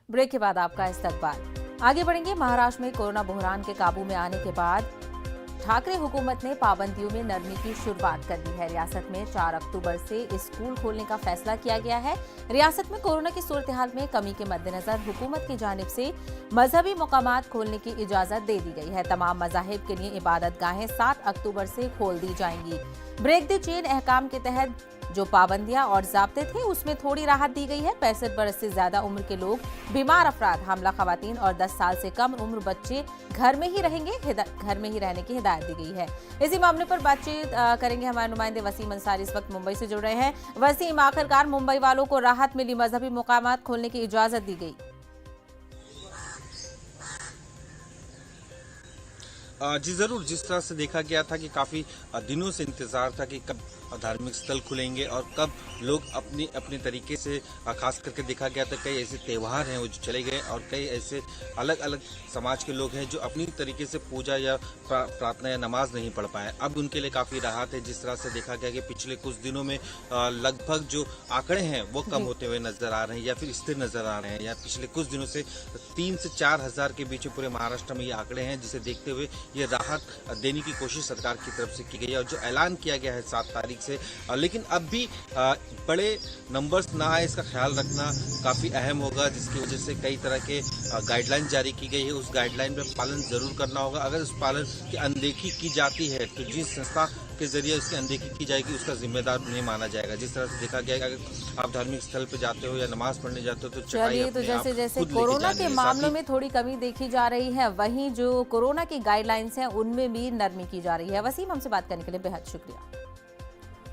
Break के बाद आपका इस्तकबाल। आगे बढ़ेंगे। महाराष्ट्र में कोरोना बहरान के काबू में आने के बाद ठाकरे हुकूमत ने पाबंदियों में नरमी की शुरुआत कर दी है। रियासत में 4 अक्टूबर से स्कूल खोलने का फैसला किया गया है। रियासत में कोरोना की सूरत-ए-हाल में कमी के मद्देनजर हुकूमत की जानिब से मजहबी मकामात खोलने की इजाजत दे दी गई है। तमाम मजाहिब के लिए इबादत गाहें 7 अक्टूबर से खोल दी जाएंगी। ब्रेक द चेन अहकाम के तहत जो पाबंदियां और जाब्ते थे उसमें थोड़ी राहत दी गई है। 65 बरस से ज्यादा उम्र के लोग, बीमार अफराद, हामला खवातीन और 10 साल से कम उम्र बच्चे घर में ही रहेंगे। घर में ही रहने की हिदायत दी गई है। इसी मामले पर बातचीत करेंगे हमारे नुमाइंदे वसीम अंसारी इस वक्त मुंबई से जुड़ रहे हैं। वसीम, आखिरकार मुंबई वालों को राहत मिली, मजहबी मुकामात खोलने की इजाजत दी गई। जी ज़रूर, जिस तरह से देखा गया था कि काफ़ी दिनों से इंतज़ार था कि कब धार्मिक स्थल खुलेंगे और कब लोग अपनी अपने तरीके से, खास करके देखा गया था कई ऐसे त्यौहार हैं वो जो चले गए और कई ऐसे अलग अलग समाज के लोग हैं जो अपनी तरीके से पूजा या प्रार्थना या नमाज नहीं पढ़ पाए। अब उनके लिए काफ़ी राहत है। जिस तरह से देखा गया कि पिछले कुछ दिनों में लगभग जो आंकड़े हैं वो कम होते हुए नजर आ रहे हैं या फिर स्थिर नजर आ रहे हैं। या पिछले कुछ दिनों से 3 से 4 हज़ार के बीच पूरे महाराष्ट्र में ये आंकड़े हैं, जिसे देखते हुए ये राहत देने की कोशिश सरकार की तरफ से की गई है और जो ऐलान किया गया है 7 तारीख से। लेकिन अब भी बड़े नंबर्स ना आए इसका ख्याल रखना काफ़ी अहम होगा, जिसकी वजह से कई तरह के गाइडलाइन जारी की गई है। उस गाइडलाइन में पालन जरूर करना होगा। अगर उस पालन की अनदेखी की जाती है तो जिस संस्था के जरिए उसकी अनदेखी की जाएगी उसका जिम्मेदार नहीं माना जाएगा। जिस तरह से देखा गया है अगर आप धार्मिक स्थल पे जाते हो या नमाज पढ़ने जाते हो तो चलिए, तो जैसे जैसे कोरोना के मामलों में थोड़ी कमी देखी जा रही है, वहीं जो कोरोना की गाइडलाइंस हैं उनमें भी नरमी की जा रही है। वसीम, हमसे बात करने के लिए बेहद शुक्रिया।